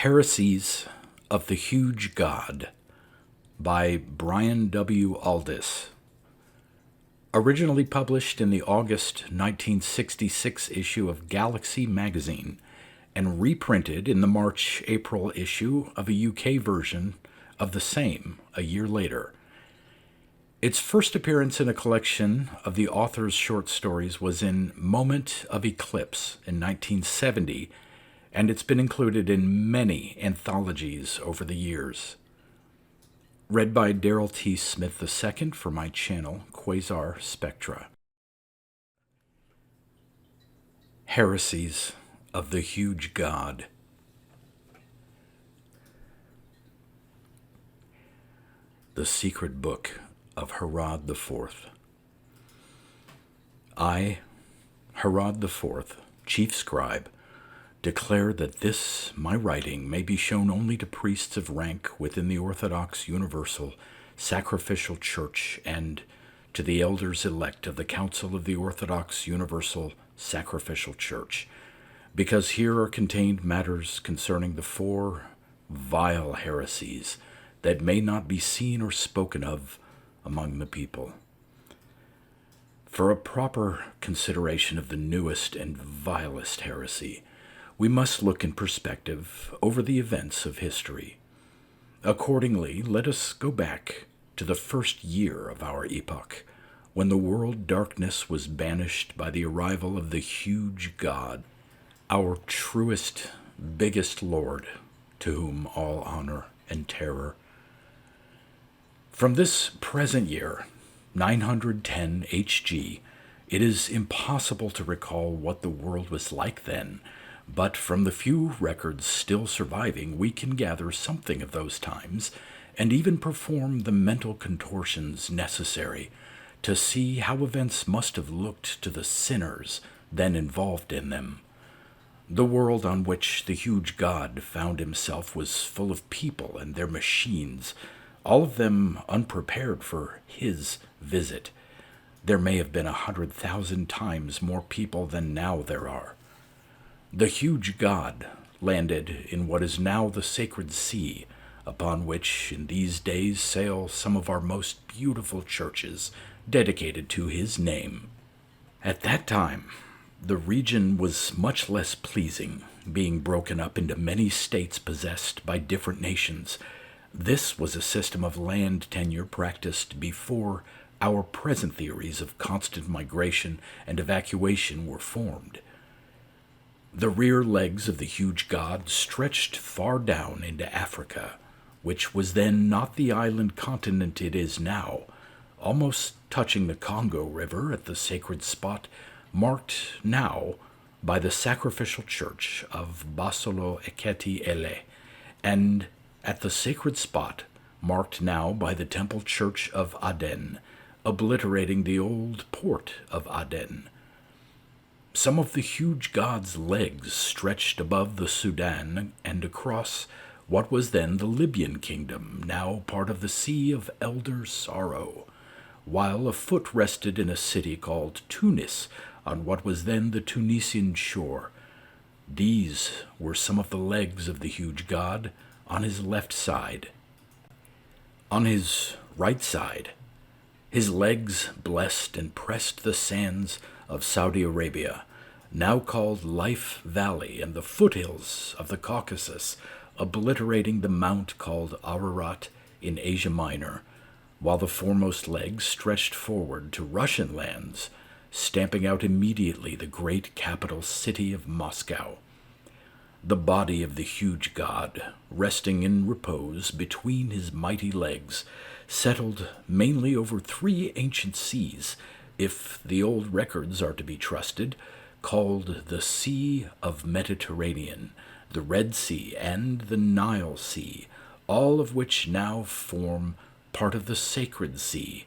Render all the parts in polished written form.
Heresies of the Huge God by Brian W. Aldiss. Originally published in the August 1966 issue of Galaxy magazine and reprinted in the March-April issue of a UK version of the same a year later. Its first appearance in a collection of the author's short stories was in Moment of Eclipse in 1970, and it's been included in many anthologies over the years. Read by Darrell T. Smith II for my channel, Quasar Spectra. Heresies of the Huge God. The Secret Book of Herod IV. I, Herod IV, Chief Scribe, declare that this, my writing, may be shown only to priests of rank within the Orthodox Universal Sacrificial Church and to the elders elect of the Council of the Orthodox Universal Sacrificial Church, because here are contained matters concerning the four vile heresies that may not be seen or spoken of among the people. For a proper consideration of the newest and vilest heresy, we must look in perspective over the events of history. Accordingly, let us go back to the first year of our epoch, when the world darkness was banished by the arrival of the huge God, our truest, biggest Lord, to whom all honor and terror. From this present year, 910 HG, it is impossible to recall what the world was like then, but from the few records still surviving, we can gather something of those times and even perform the mental contortions necessary to see how events must have looked to the sinners then involved in them. The world on which the huge God found himself was full of people and their machines, all of them unprepared for his visit. There may have been 100,000 times more people than now there are. The huge God landed in what is now the sacred sea, upon which in these days sail some of our most beautiful churches dedicated to his name. At that time, the region was much less pleasing, being broken up into many states possessed by different nations. This was a system of land tenure practiced before our present theories of constant migration and evacuation were formed. The rear legs of the huge God stretched far down into Africa, which was then not the island continent it is now, almost touching the Congo River at the sacred spot marked now by the sacrificial church of Basolo Eketi Ele, and at the sacred spot marked now by the temple church of Aden, obliterating the old port of Aden. Some of the huge God's legs stretched above the Sudan and across what was then the Libyan kingdom, now part of the Sea of Elder Sorrow, while a foot rested in a city called Tunis on what was then the Tunisian shore. These were some of the legs of the huge God on his left side. On his right side, his legs blessed and pressed the sands of Saudi Arabia, now called Life Valley, and the foothills of the Caucasus, obliterating the mount called Ararat in Asia Minor, while the foremost leg stretched forward to Russian lands, stamping out immediately the great capital city of Moscow. The body of the huge God, resting in repose between his mighty legs, settled mainly over three ancient seas, if the old records are to be trusted, called the Sea of Mediterranean, the Red Sea, and the Nile Sea, all of which now form part of the Sacred Sea.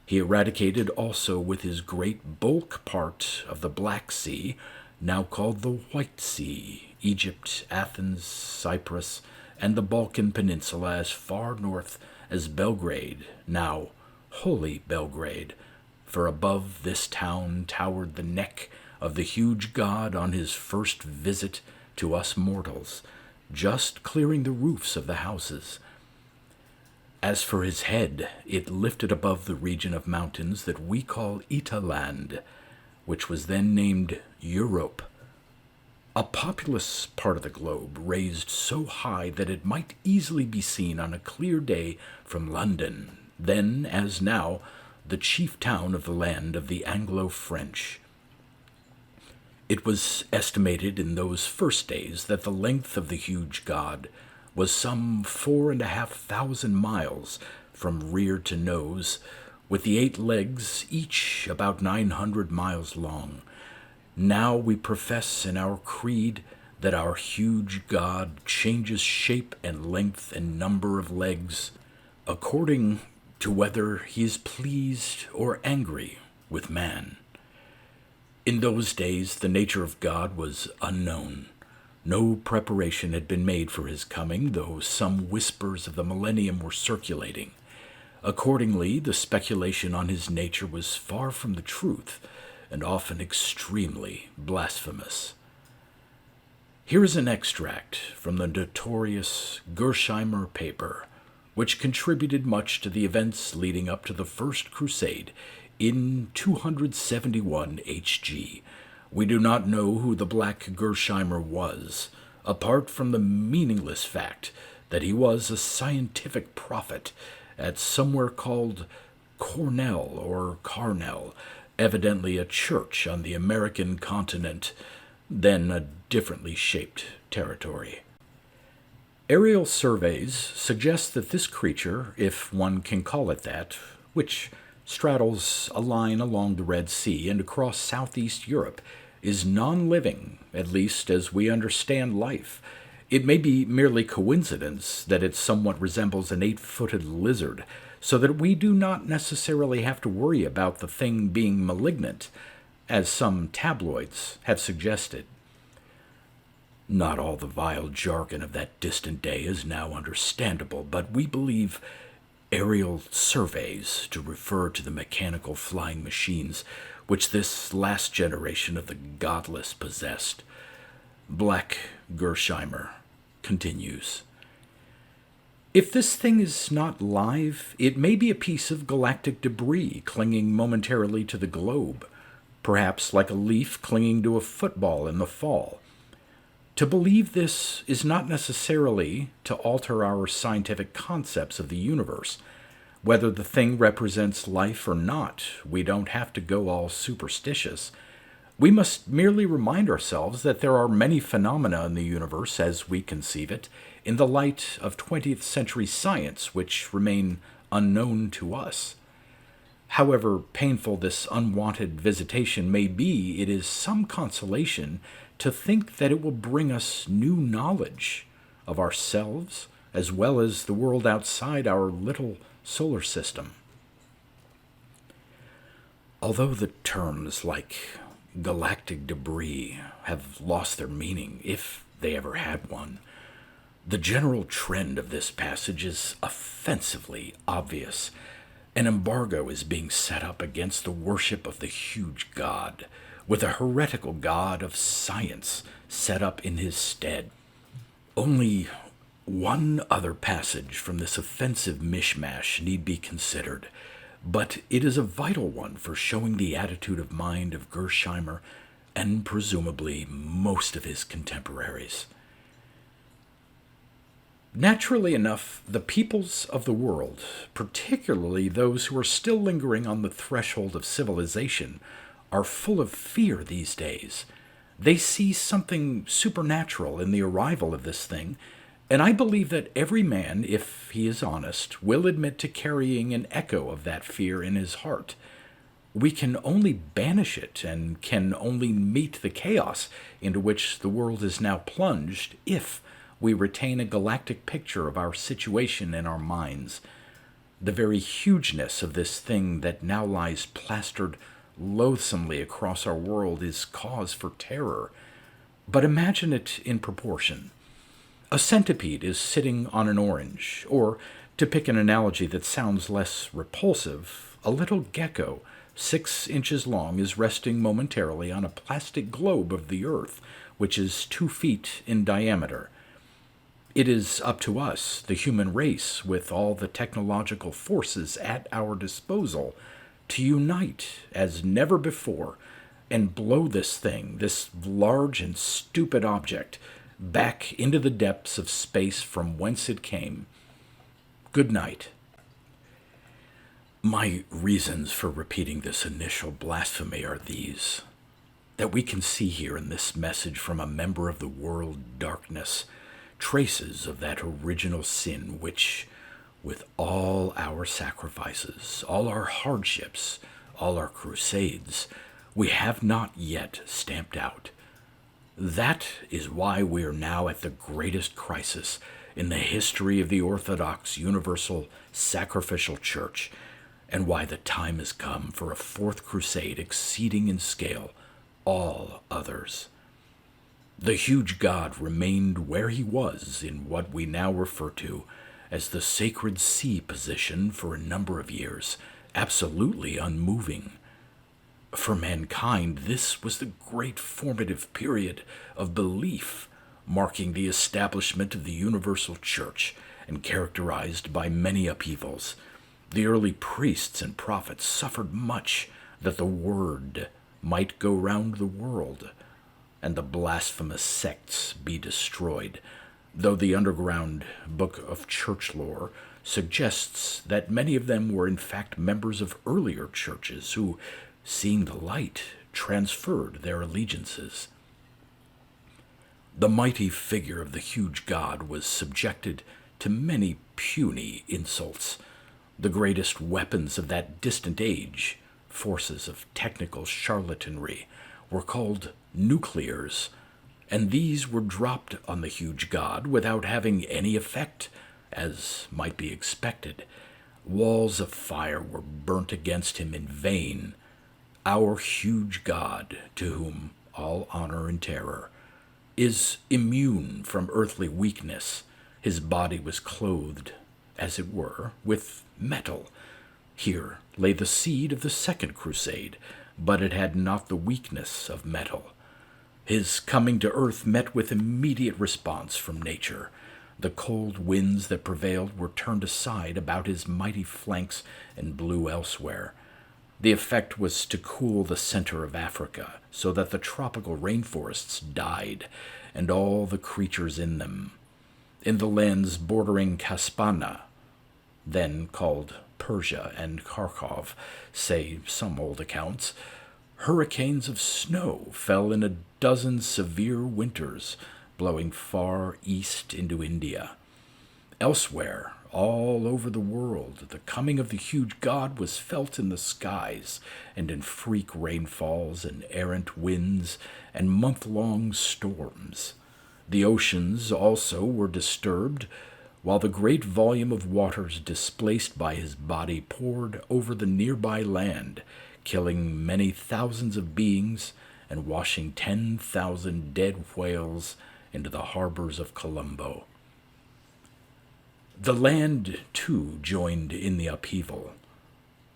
He eradicated also with his great bulk part of the Black Sea, now called the White Sea, Egypt, Athens, Cyprus, and the Balkan Peninsula as far north as Belgrade, now Holy Belgrade, for above this town towered the neck of the huge God on his first visit to us mortals, just clearing the roofs of the houses. As for his head, it lifted above the region of mountains that we call Italand, which was then named Europe, a populous part of the globe raised so high that it might easily be seen on a clear day from London, then, as now, the chief town of the land of the Anglo-French. It was estimated in those first days that the length of the huge god was some 4,500 miles from rear to nose, with the 8 legs each about 900 miles long. Now we profess in our creed that our huge God changes shape and length and number of legs according to whether he is pleased or angry with man. In those days the nature of God was unknown. No preparation had been made for his coming, though some whispers of the millennium were circulating. Accordingly, the speculation on his nature was far from the truth, and often extremely blasphemous. Here is an extract from the notorious Gersheimer paper, which contributed much to the events leading up to the First Crusade in 271 HG. We do not know who the Black Gersheimer was, apart from the meaningless fact that he was a scientific prophet at somewhere called Cornell or Carnell, evidently a church on the American continent, then a differently shaped territory. Aerial surveys suggest that this creature, if one can call it that, which straddles a line along the Red Sea and across southeast Europe, is non-living, at least as we understand life. It may be merely coincidence that it somewhat resembles an 8-footed lizard, so that we do not necessarily have to worry about the thing being malignant, as some tabloids have suggested. Not all the vile jargon of that distant day is now understandable, but we believe aerial surveys to refer to the mechanical flying machines which this last generation of the godless possessed. Black Gersheimer continues. If this thing is not live, it may be a piece of galactic debris clinging momentarily to the globe, perhaps like a leaf clinging to a football in the fall. To believe this is not necessarily to alter our scientific concepts of the universe. Whether the thing represents life or not, we don't have to go all superstitious. We must merely remind ourselves that there are many phenomena in the universe as we conceive it, in the light of 20th century science, which remain unknown to us. However painful this unwanted visitation may be, it is some consolation to think that it will bring us new knowledge of ourselves as well as the world outside our little solar system. Although the terms like galactic debris have lost their meaning, if they ever had one, the general trend of this passage is offensively obvious. An embargo is being set up against the worship of the huge god, with a heretical god of science set up in his stead. Only one other passage from this offensive mishmash need be considered, but it is a vital one for showing the attitude of mind of Gersheimer and presumably most of his contemporaries. Naturally enough, the peoples of the world, particularly those who are still lingering on the threshold of civilization, are full of fear these days. They see something supernatural in the arrival of this thing, and I believe that every man, if he is honest, will admit to carrying an echo of that fear in his heart. We can only banish it and can only meet the chaos into which the world is now plunged if we retain a galactic picture of our situation in our minds. The very hugeness of this thing that now lies plastered loathsomely across our world is cause for terror. But imagine it in proportion. A centipede is sitting on an orange, or, to pick an analogy that sounds less repulsive, a little gecko 6 inches long is resting momentarily on a plastic globe of the Earth, which is 2 feet in diameter. It is up to us, the human race, with all the technological forces at our disposal, to unite as never before and blow this thing, this large and stupid object, back into the depths of space from whence it came. Good night. My reasons for repeating this initial blasphemy are these: that we can see here in this message from a member of the world darkness traces of that original sin which, with all our sacrifices, all our hardships, all our crusades, we have not yet stamped out. That is why we are now at the greatest crisis in the history of the Orthodox Universal Sacrificial Church, and why the time has come for a fourth crusade exceeding in scale all others. The huge god remained where he was in what we now refer to as the sacred sea position for a number of years, absolutely unmoving. For mankind, this was the great formative period of belief, marking the establishment of the universal church and characterized by many upheavals. The early priests and prophets suffered much that the word might go round the world, and the blasphemous sects be destroyed, though the underground book of church lore suggests that many of them were in fact members of earlier churches who, seeing the light, transferred their allegiances. The mighty figure of the huge god was subjected to many puny insults. The greatest weapons of that distant age, forces of technical charlatanry, were called nuclears, and these were dropped on the huge god without having any effect, as might be expected. Walls of fire were burnt against him in vain. Our huge god, to whom all honor and terror, is immune from earthly weakness. His body was clothed, as it were, with metal. Here lay the seed of the Second Crusade, but it had not the weakness of metal. His coming to earth met with immediate response from nature. The cold winds that prevailed were turned aside about his mighty flanks and blew elsewhere. The effect was to cool the center of Africa, so that the tropical rainforests died, and all the creatures in them. In the lands bordering Caspana, then called Persia and Kharkov, say some old accounts, hurricanes of snow fell in a dozen severe winters, blowing far east into India. Elsewhere, all over the world, the coming of the huge god was felt in the skies and in freak rainfalls and errant winds and month-long storms. The oceans also were disturbed, while the great volume of waters displaced by his body poured over the nearby land, killing many thousands of beings and washing 10,000 dead whales into the harbors of Colombo. The land, too, joined in the upheaval.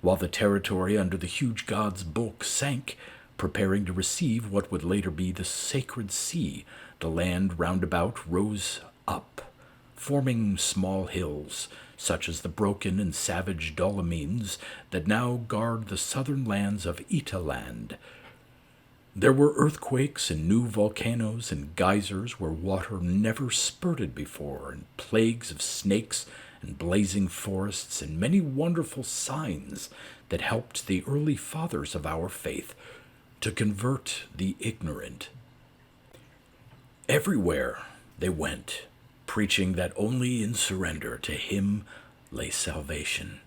While the territory under the huge god's bulk sank, preparing to receive what would later be the sacred sea, the land round about rose up, forming small hills, such as the broken and savage Dolomites that now guard the southern lands of Italand. There were earthquakes and new volcanoes and geysers where water never spurted before, and plagues of snakes and blazing forests, and many wonderful signs that helped the early fathers of our faith to convert the ignorant. Everywhere they went, preaching that only in surrender to him lay salvation.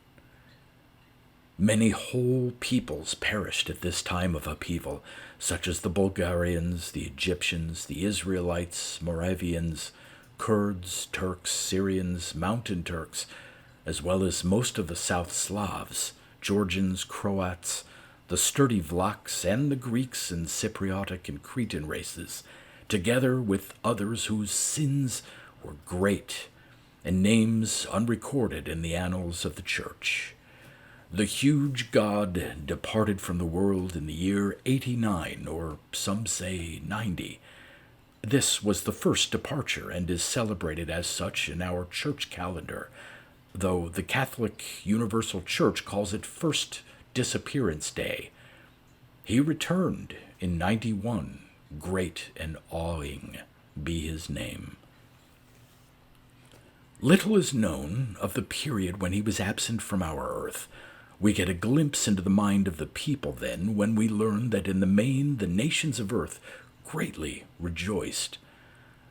Many whole peoples perished at this time of upheaval, such as the Bulgarians, the Egyptians, the Israelites, Moravians, Kurds, Turks, Syrians, Mountain Turks, as well as most of the South Slavs, Georgians, Croats, the sturdy Vlachs, and the Greeks and Cypriotic and Cretan races, together with others whose sins were great and names unrecorded in the annals of the Church. The huge god departed from the world in the year 89, or some say 90. This was the first departure and is celebrated as such in our church calendar, though the Catholic Universal Church calls it First Disappearance Day. He returned in 91, great and awing be his name. Little is known of the period when he was absent from our earth. We get a glimpse into the mind of the people then when we learn that in the main the nations of earth greatly rejoiced.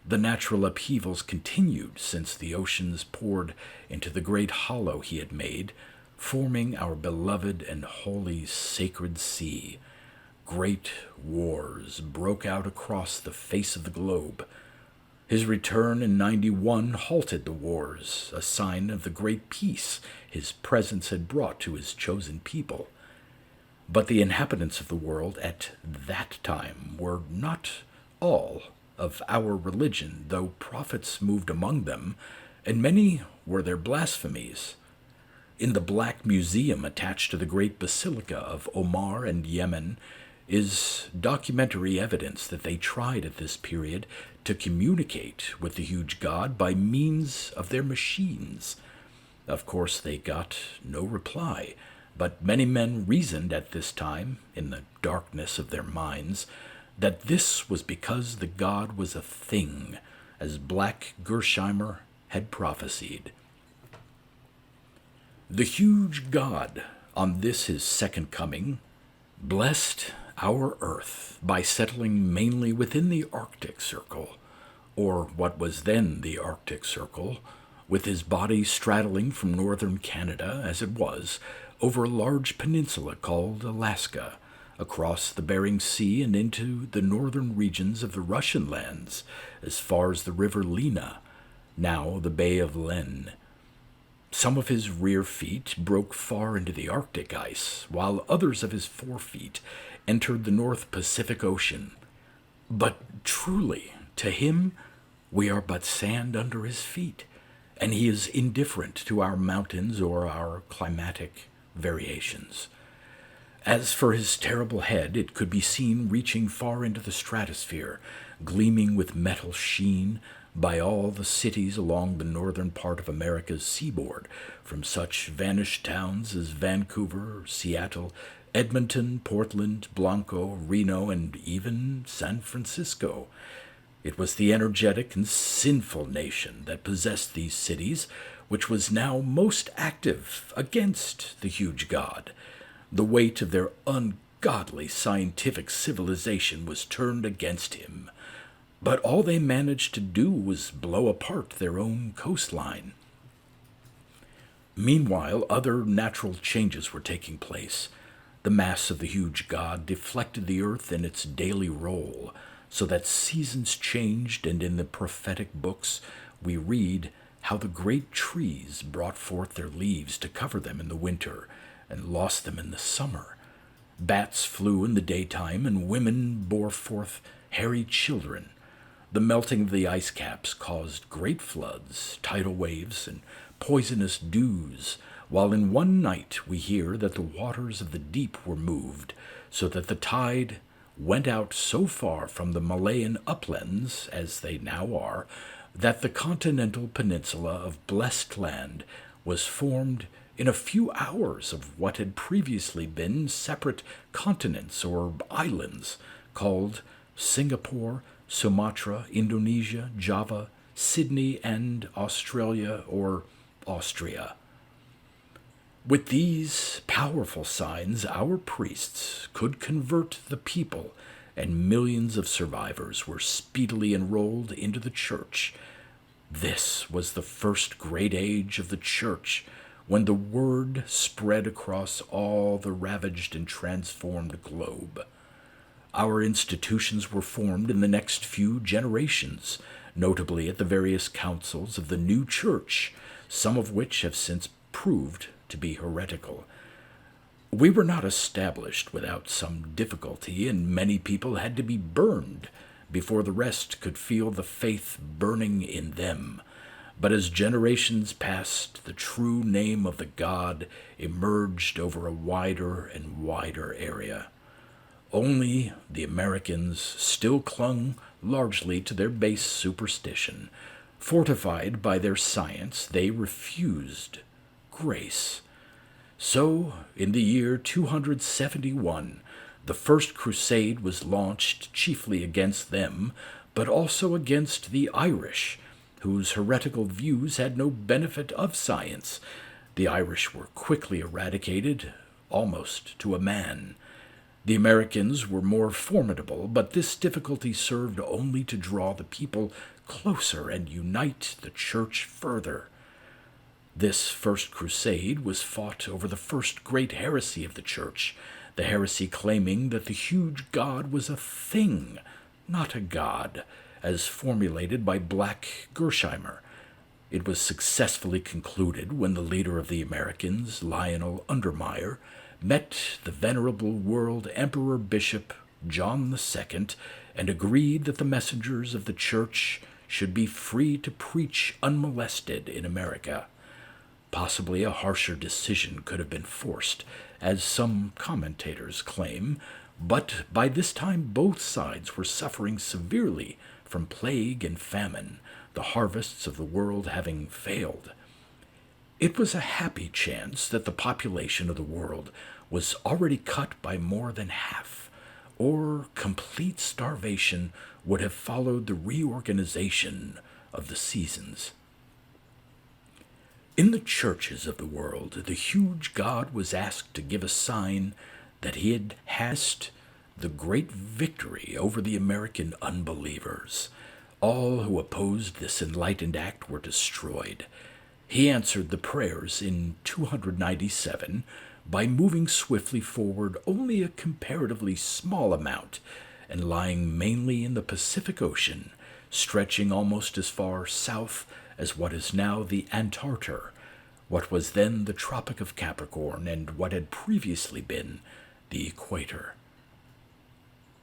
The natural upheavals continued since the oceans poured into the great hollow he had made, forming our beloved and holy sacred sea. Great wars broke out across the face of the globe. His return in 91 halted the wars, a sign of the great peace his presence had brought to his chosen people. But the inhabitants of the world at that time were not all of our religion, though prophets moved among them, and many were their blasphemies. In the Black Museum attached to the great basilica of Omar and Yemen is documentary evidence that they tried at this period to communicate with the huge god by means of their machines. Of course, they got no reply, but many men reasoned at this time, in the darkness of their minds, that this was because the god was a thing, as Black Gersheimer had prophesied. The huge god, on this his second coming, blessed our earth by settling mainly within the Arctic Circle, or what was then the Arctic Circle, with his body straddling from northern Canada, as it was, over a large peninsula called Alaska, across the Bering Sea and into the northern regions of the Russian lands, as far as the river Lena, now the Bay of Len. Some of his rear feet broke far into the Arctic ice, while others of his forefeet entered the North Pacific Ocean. But truly, to him, we are but sand under his feet, and he is indifferent to our mountains or our climatic variations. As for his terrible head, it could be seen reaching far into the stratosphere, gleaming with metal sheen by all the cities along the northern part of America's seaboard, from such vanished towns as Vancouver, Seattle, Edmonton, Portland, Blanco, Reno, and even San Francisco. It was the energetic and sinful nation that possessed these cities which was now most active against the huge god. The weight of their ungodly scientific civilization was turned against him, but all they managed to do was blow apart their own coastline. Meanwhile, other natural changes were taking place. The mass of the huge god deflected the earth in its daily roll, so that seasons changed, and in the prophetic books we read how the great trees brought forth their leaves to cover them in the winter, and lost them in the summer. Bats flew in the daytime, and women bore forth hairy children. The melting of the ice caps caused great floods, tidal waves, and poisonous dews, while in one night we hear that the waters of the deep were moved, so that the tide went out so far from the Malayan uplands, as they now are, that the continental peninsula of blessed land was formed in a few hours of what had previously been separate continents or islands, called Singapore, Sumatra, Indonesia, Java, Sydney, and Australia or Austria. With these powerful signs, our priests could convert the people, and millions of survivors were speedily enrolled into the church. This was the first great age of the church, when the word spread across all the ravaged and transformed globe. Our institutions were formed in the next few generations, notably at the various councils of the new church, some of which have since proved to be heretical. We were not established without some difficulty, and many people had to be burned before the rest could feel the faith burning in them. But as generations passed, the true name of the God emerged over a wider and wider area. Only the Americans still clung largely to their base superstition. Fortified by their science, they refused grace. So, in the year 271, the First Crusade was launched chiefly against them, but also against the Irish, whose heretical views had no benefit of science. The Irish were quickly eradicated, almost to a man. The Americans were more formidable, but this difficulty served only to draw the people closer and unite the church further. This First Crusade was fought over the first great heresy of the Church, the heresy claiming that the huge God was a thing, not a god, as formulated by Black Gersheimer. It was successfully concluded when the leader of the Americans, Lionel Undermeyer, met the venerable world Emperor Bishop John II and agreed that the messengers of the Church should be free to preach unmolested in America. Possibly a harsher decision could have been forced, as some commentators claim, but by this time both sides were suffering severely from plague and famine, the harvests of the world having failed. It was a happy chance that the population of the world was already cut by more than half, or complete starvation would have followed the reorganization of the seasons. In the churches of the world, the huge God was asked to give a sign that he had the great victory over the American unbelievers. All who opposed this enlightened act were destroyed. He answered the prayers in 297 by moving swiftly forward only a comparatively small amount and lying mainly in the Pacific Ocean, stretching almost as far south as what is now the Antarctic, what was then the Tropic of Capricorn, and what had previously been the equator.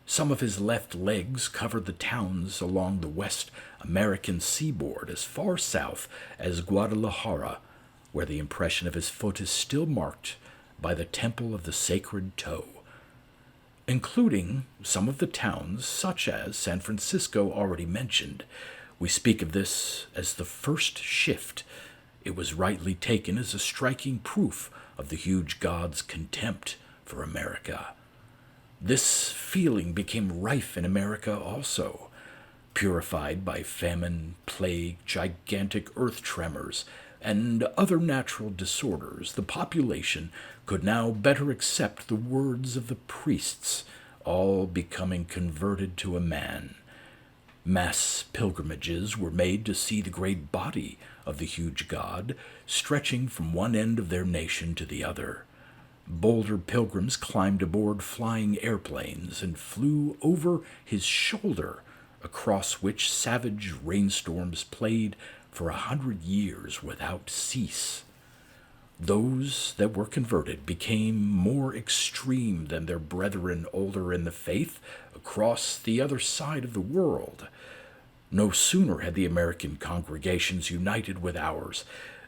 Some of his left legs covered the towns along the West American seaboard as far south as Guadalajara, where the impression of his foot is still marked by the Temple of the Sacred Toe, including some of the towns such as San Francisco already mentioned. We speak of this as the first shift. It was rightly taken as a striking proof of the huge God's contempt for America. This feeling became rife in America also, purified by famine, plague, gigantic earth tremors, and other natural disorders. The population could now better accept the words of the priests, all becoming converted to a man. Mass pilgrimages were made to see the great body of the huge God, stretching from one end of their nation to the other. Bolder pilgrims climbed aboard flying airplanes and flew over his shoulder, across which savage rainstorms played for 100 years without cease. Those that were converted became more extreme than their brethren older in the faith across the other side of the world. No sooner had the American congregations united with ours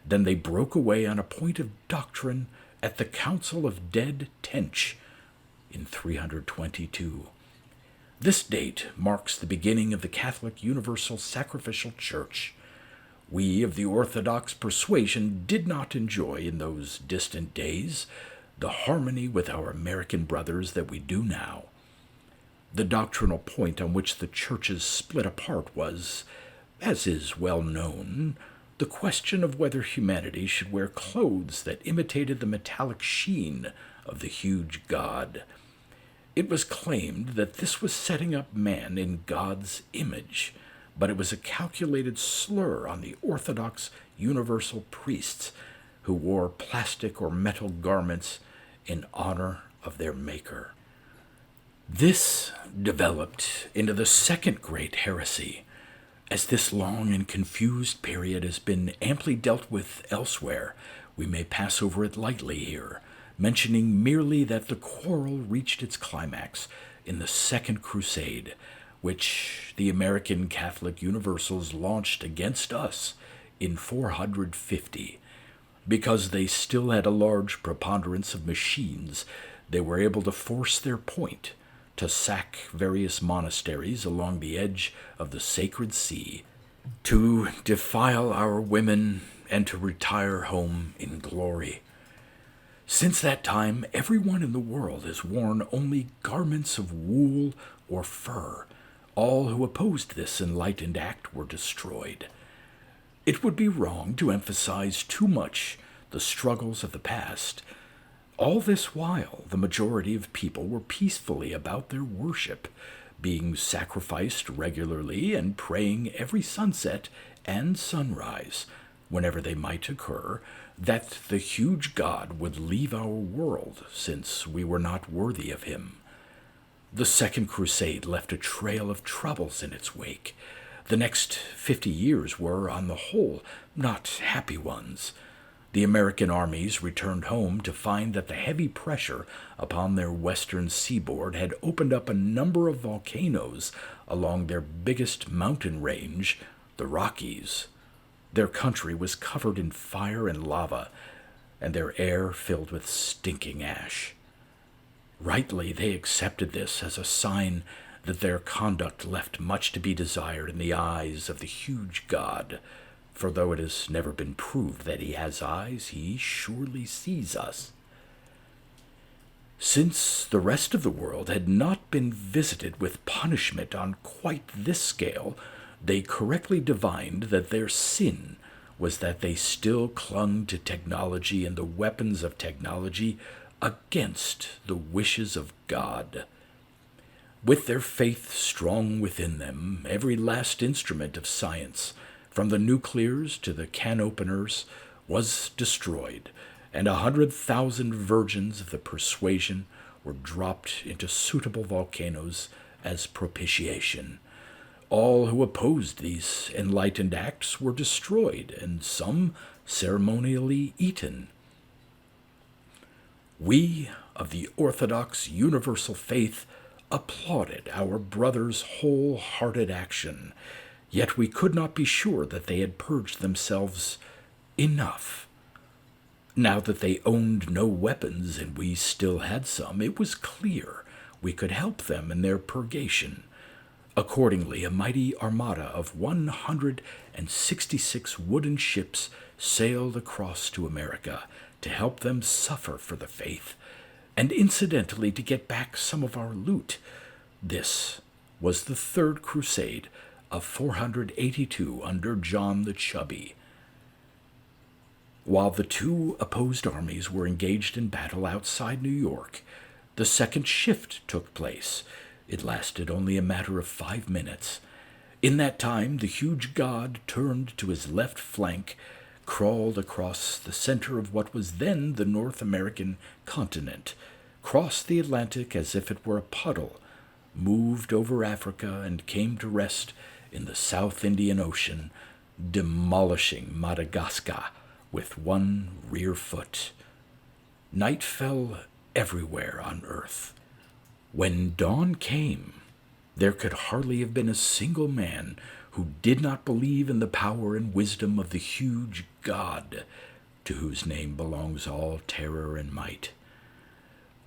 than they broke away on a point of doctrine at the Council of Dead Tench in 322. This date marks the beginning of the Catholic Universal Sacrificial Church. We of the Orthodox persuasion did not enjoy in those distant days the harmony with our American brothers that we do now. The doctrinal point on which the churches split apart was, as is well known, the question of whether humanity should wear clothes that imitated the metallic sheen of the huge God. It was claimed that this was setting up man in God's image, but it was a calculated slur on the Orthodox universal priests who wore plastic or metal garments in honor of their Maker. This developed into the second great heresy. As this long and confused period has been amply dealt with elsewhere, we may pass over it lightly here, mentioning merely that the quarrel reached its climax in the Second Crusade, which the American Catholic Universals launched against us in 450. Because they still had a large preponderance of machines, they were able to force their point, to sack various monasteries along the edge of the sacred sea, to defile our women, and to retire home in glory. Since that time, everyone in the world has worn only garments of wool or fur. All who opposed this enlightened act were destroyed. It would be wrong to emphasize too much the struggles of the past. All this while, the majority of people were peacefully about their worship, being sacrificed regularly and praying every sunset and sunrise, whenever they might occur, that the huge God would leave our world, since we were not worthy of him. The Second Crusade left a trail of troubles in its wake. The next 50 years were, on the whole, not happy ones. The American armies returned home to find that the heavy pressure upon their western seaboard had opened up a number of volcanoes along their biggest mountain range, the Rockies. Their country was covered in fire and lava, and their air filled with stinking ash. Rightly, they accepted this as a sign that their conduct left much to be desired in the eyes of the huge God. For though it has never been proved that he has eyes, he surely sees us. Since the rest of the world had not been visited with punishment on quite this scale, they correctly divined that their sin was that they still clung to technology and the weapons of technology against the wishes of God. With their faith strong within them, every last instrument of science, from the nuclears to the can openers, was destroyed, and 100,000 virgins of the persuasion were dropped into suitable volcanoes as propitiation. All who opposed these enlightened acts were destroyed, and some ceremonially eaten. We of the Orthodox Universal Faith applauded our brothers' whole-hearted action, yet we could not be sure that they had purged themselves enough. Now that they owned no weapons and we still had some, it was clear we could help them in their purgation. Accordingly, a mighty armada of 166 wooden ships sailed across to America to help them suffer for the faith, and incidentally to get back some of our loot. This was the Third Crusade of 482 under John the Chubby. While the two opposed armies were engaged in battle outside New York, the second shift took place. It lasted only a matter of 5 minutes. In that time, the huge god turned to his left flank, crawled across the center of what was then the North American continent, crossed the Atlantic as if it were a puddle, moved over Africa, and came to rest in the South Indian Ocean, demolishing Madagascar with one rear foot. Night fell everywhere on earth. When dawn came, there could hardly have been a single man who did not believe in the power and wisdom of the huge God, to whose name belongs all terror and might.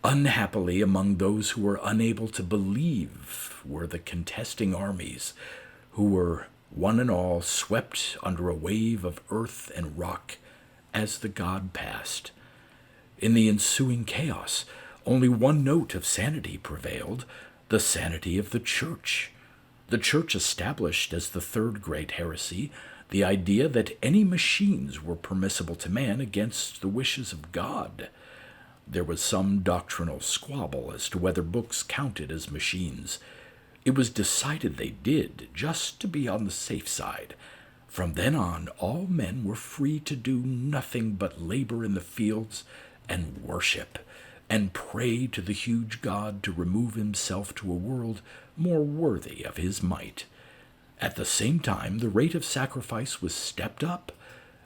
Unhappily, among those who were unable to believe were the contesting armies, who were one and all swept under a wave of earth and rock as the god passed. In the ensuing chaos, only one note of sanity prevailed, the sanity of the Church. The Church established as the third great heresy the idea that any machines were permissible to man against the wishes of God. There was some doctrinal squabble as to whether books counted as machines. It was decided they did, just to be on the safe side. From then on, all men were free to do nothing but labor in the fields and worship, and pray to the huge God to remove himself to a world more worthy of his might. At the same time, the rate of sacrifice was stepped up,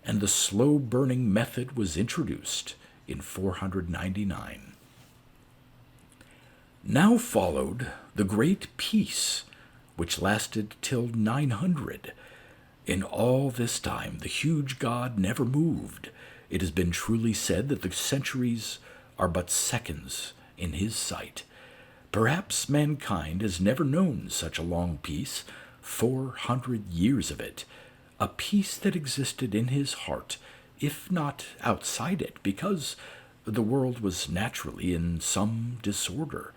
and the slow-burning method was introduced in 499. Now followed the Great Peace, which lasted till 900. In all this time, the huge God never moved. It has been truly said that the centuries are but seconds in his sight. Perhaps mankind has never known such a long peace, 400 years of it, a peace that existed in his heart, if not outside it, because the world was naturally in some disorder.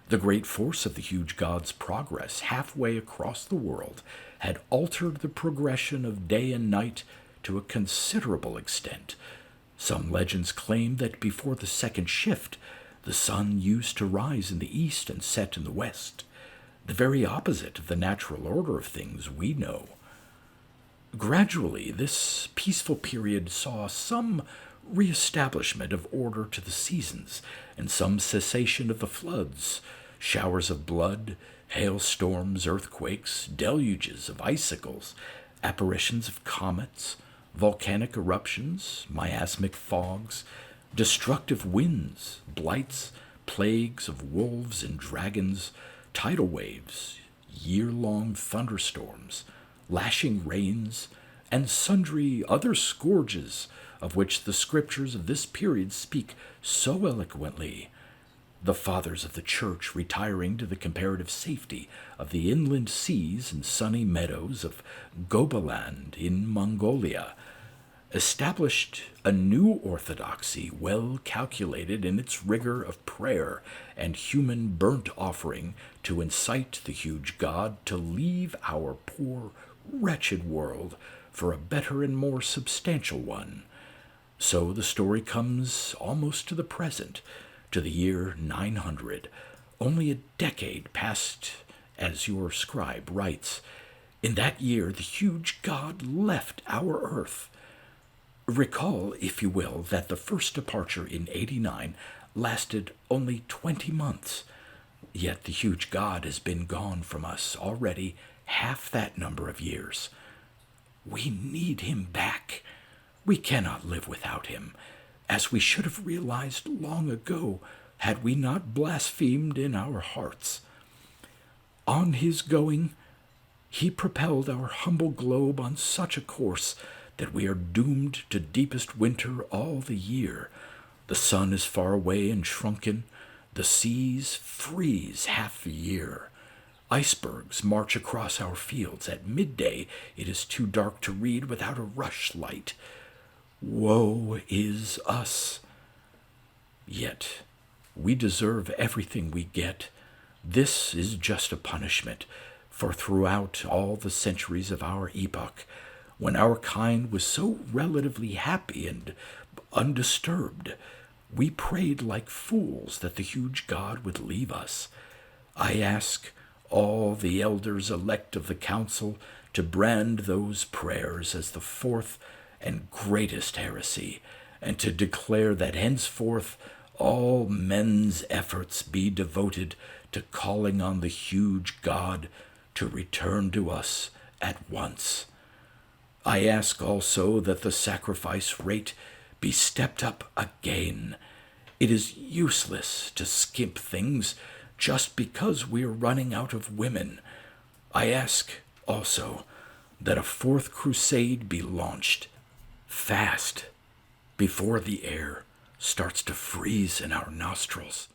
The great force of the huge god's progress halfway across the world had altered the progression of day and night to a considerable extent. Some legends claim that before the second shift, the sun used to rise in the east and set in the west, the very opposite of the natural order of things we know. Gradually, this peaceful period saw some reestablishment of order to the seasons and some cessation of the floods, showers of blood, hailstorms, earthquakes, deluges of icicles, apparitions of comets, volcanic eruptions, miasmic fogs, destructive winds, blights, plagues of wolves and dragons, tidal waves, year-long thunderstorms, lashing rains, and sundry other scourges of which the scriptures of this period speak so eloquently. The fathers of the church, retiring to the comparative safety of the inland seas and sunny meadows of Gobiland in Mongolia, established a new orthodoxy well calculated in its rigor of prayer and human burnt offering to incite the huge god to leave our poor, wretched world for a better and more substantial one. So the story comes almost to the present, to the year 900, only a decade past, as your scribe writes. In that year the huge god left our earth. Recall, if you will, that the first departure in 89 lasted only 20 months, yet the huge god has been gone from us already half that number of years. We need him back. We cannot live without him, as we should have realized long ago had we not blasphemed in our hearts. On his going, he propelled our humble globe on such a course that we are doomed to deepest winter all the year. The sun is far away and shrunken. The seas freeze half the year. Icebergs march across our fields. At midday it is too dark to read without a rushlight. Woe is us! Yet we deserve everything we get. This is just a punishment, for throughout all the centuries of our epoch, when our kind was so relatively happy and undisturbed, we prayed like fools that the huge god would leave us. I ask all the elders elect of the council to brand those prayers as the fourth and greatest heresy, and to declare that henceforth all men's efforts be devoted to calling on the huge god to return to us at once. I ask also that the sacrifice rate be stepped up again. It is useless to skimp things just because we are running out of women. I ask also that a fourth crusade be launched fast before the air starts to freeze in our nostrils.